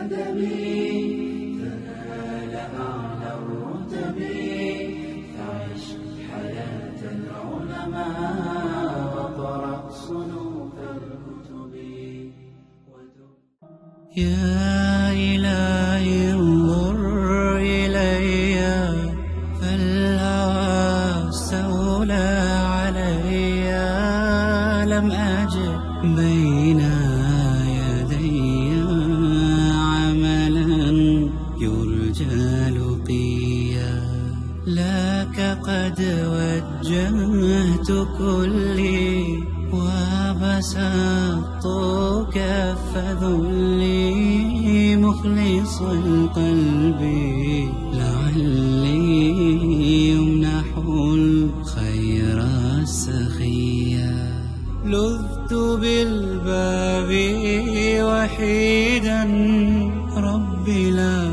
الأدب تنال أعلى الرتب فعش حياة العلماء وقرأ صنوف الكتب. يا إلهي انظر إلي فالهوى استولى علي، لم أجد بين يدي عملا يرجى لقيا، لك قد وجهت كلي وبسطت كف ذلي مخلص القلب لعلي يمنح الخير السخيا. لذت بالباب وحيدا رب لا